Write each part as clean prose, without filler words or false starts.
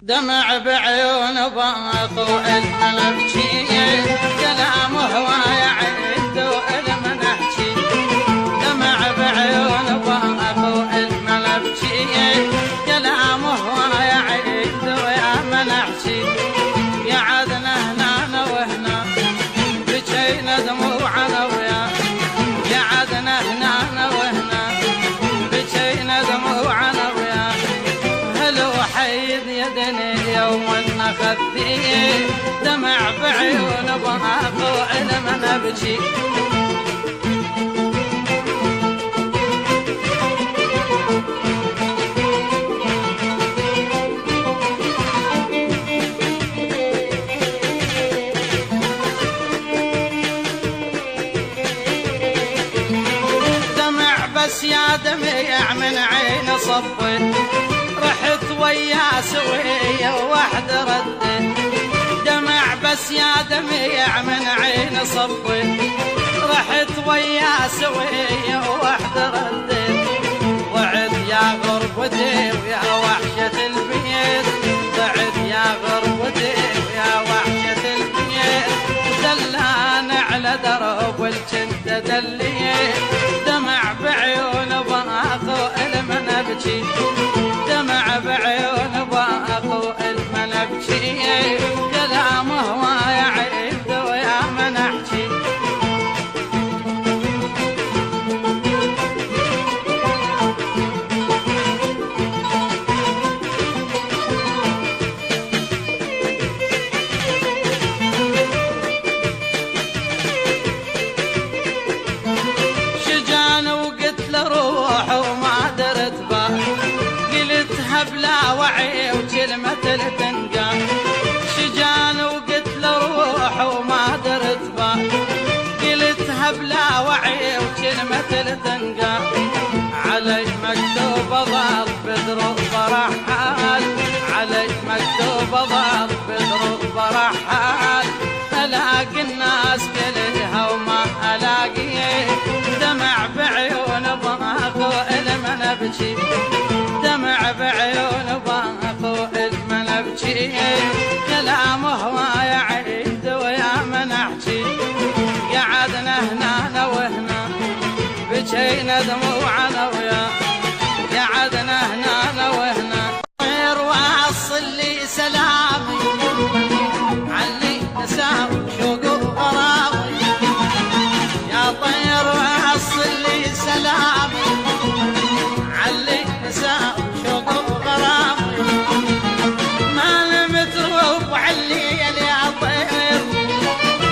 دمع بعيون باطو المنبجي كلام هواي عد والمن احكي دمع بعيون باطو المنبجي كلام هواي عد ويا من احكي قعدنا هنا وهنا بجينا دموعنا ويا قعدنا هنا وهنا بجينا دموعنا ويا هلو حيد يدني يوم نخذي دمع بعيون باطو المن ابكي بس يا دميع من عين صبت رحت ويا سوية وحد ردت دمع بس يا دميع من عين صبت رحت ويا سوية وحد ردت وعد يا غربتي ويا وحشة البيت وعد يا غربتي ويا وحشة البيت دلان على درب والجنت دليت دمع بعيون باطو المن ابكي دمع بعيون باطو المن ابكي كلام هواي عيد ويا من احكي بلا وعي وكلمة التنقى شجان وقلت له روح وما درت با قلتها بلا وعي وكلمة التنقى علي مكتوب ضاد بدروب رحال علي مكتوب ضاد بدروب رحال الاقي الناس كلها وما الاقي دمع بعيون باطو المن ابكي دمع بعيون باطو المن ابكي كلام هواي عيد ويا من احكي قعدنا هنا وهنا بجينا دموعنا ويا قعدنا هنا وهنا غير واصل لي سلامي علي نساوي شوق وغرامي يا طير واصل لي سلامي علي نساوي شوق وغرامي ما لمت روب علي يا طير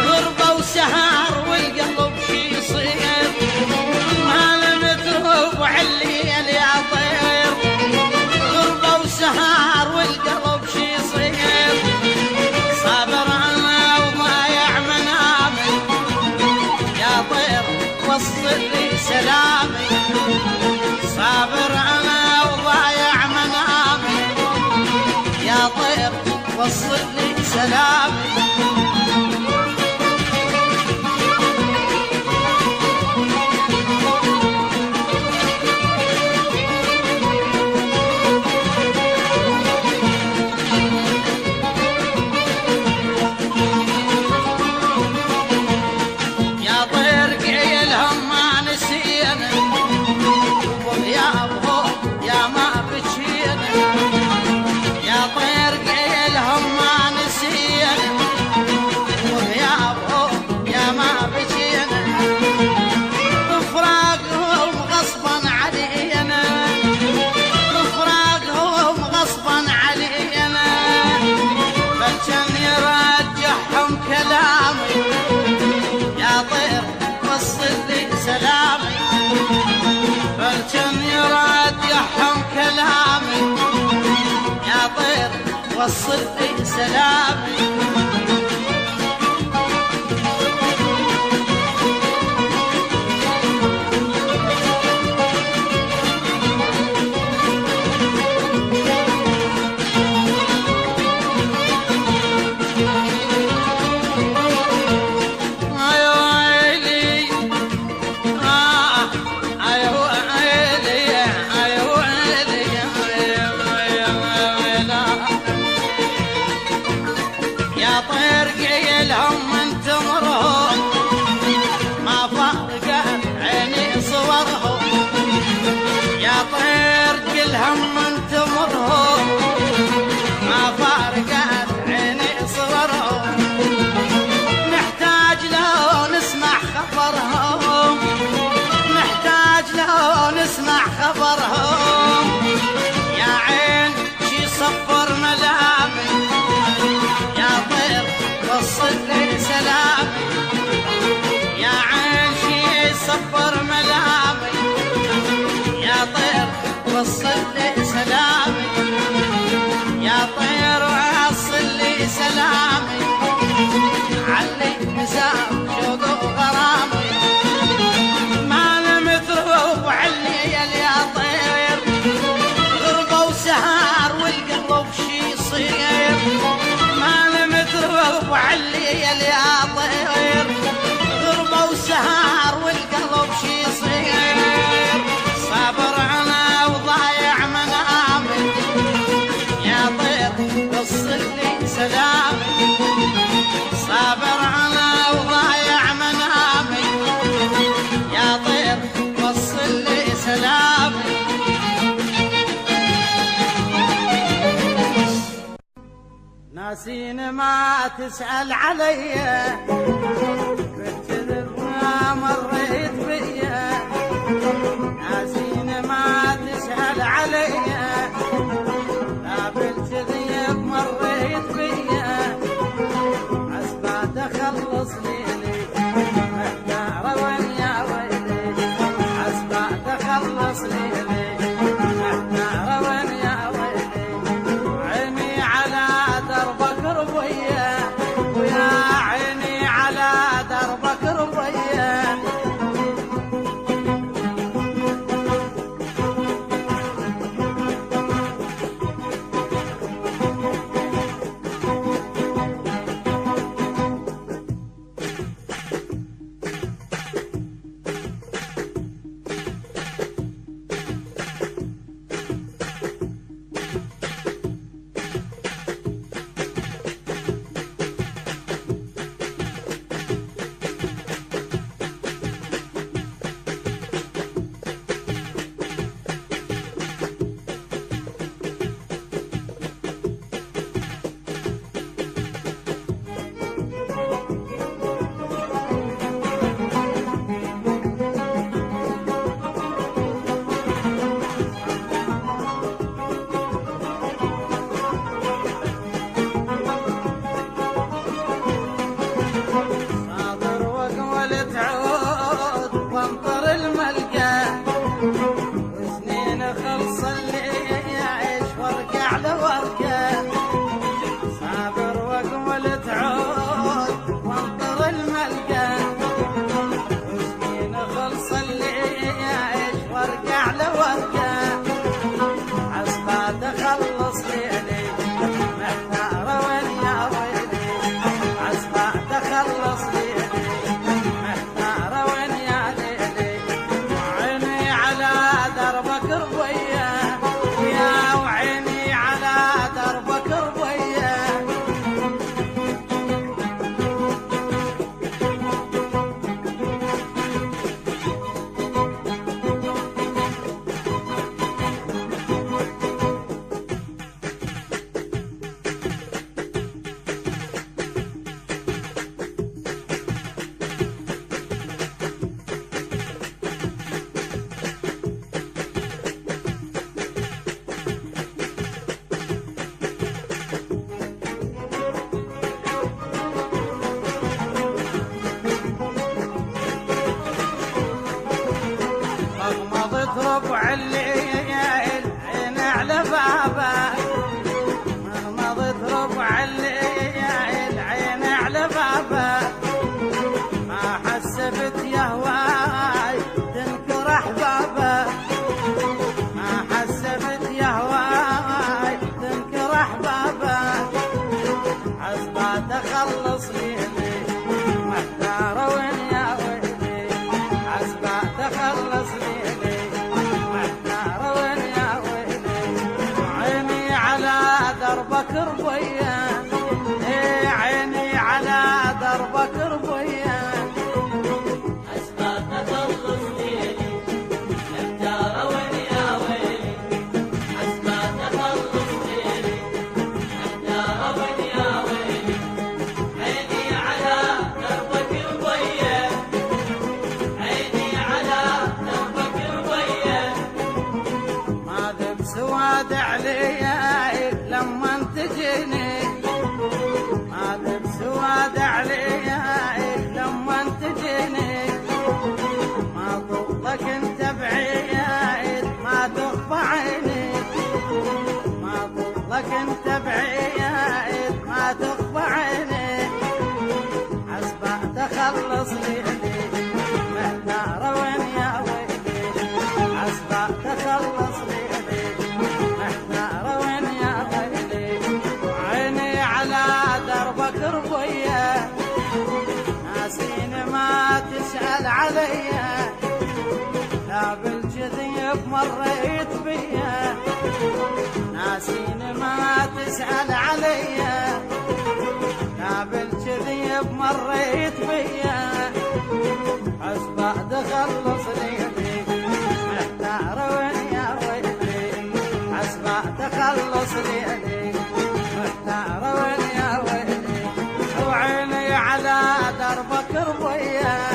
غربة وسهر والقلب شي يصير ما لمت روب علي يا طير غربة وسهر والقلب شي يصير صابر انا وضايع منامي يا طير وصل لي سلامي صابر انا وضايع منامي يا طير وصل لي سلامي يا طير قيلهم ما نسينا وبغيابهم يا ما بجينا يا طير قيلهم ما نسينا وبغيابهم يا ما بجينا بفراقهم غصبا علينا بفراقهم غصبا علينا فالجن يرجعهم كلامي يا طير وصل لي سلامي فالجن يرجعهم كلامي يا طير وصل لي سلامي ناسين ما تسأل علي بالكذب ما مريت بيا ناسين ما تسأل علي لا بالكذب مريت بيا عسبات اخلص ليلي محتار وين يا ويلي عسبات اخلص ليلي محتار وين يا ويلي عيني على دربك ربيا ويا عيني على دربك ربيا ربع الليل عين على بابك مضت ربع الليل عين على بابك ما حسبت يا هواي تنكر احبابك ما حسبت يا هواي تنكر احبابك عزبات اخلص ليلي محتار وين يا ويلي عزبات اخلص ليلي دربك ربيا ايه عيني على دربك ربيا عسبات اخلص ليلي محتار وين يا ويلي عسبات اخلص ليلي محتار وين يا ويلي عيني على دربك ربيا عيني على دربك ربيا ما ذب سواد علي لما تجيني ما ذب سواد علي لما تجيني ما ضلك انت بعيد ما تخفى عيني ما ضلك انت بعيد ما تخفى عيني عسبات اخلص ليلي محتار وين يا ويلي عسبات اخلص ليلي محتار وين يا ويلي عيني على دربك ربيا ناسين ما تسأل عليا لا بالجذب مريت بيا ناسين ما تسأل عليا لا بالجذب مريت بيا عسبات اخلص ليلي محتار وين يا ويلي عسبات اخلص ليلي محتار وين يا على دربك رضيت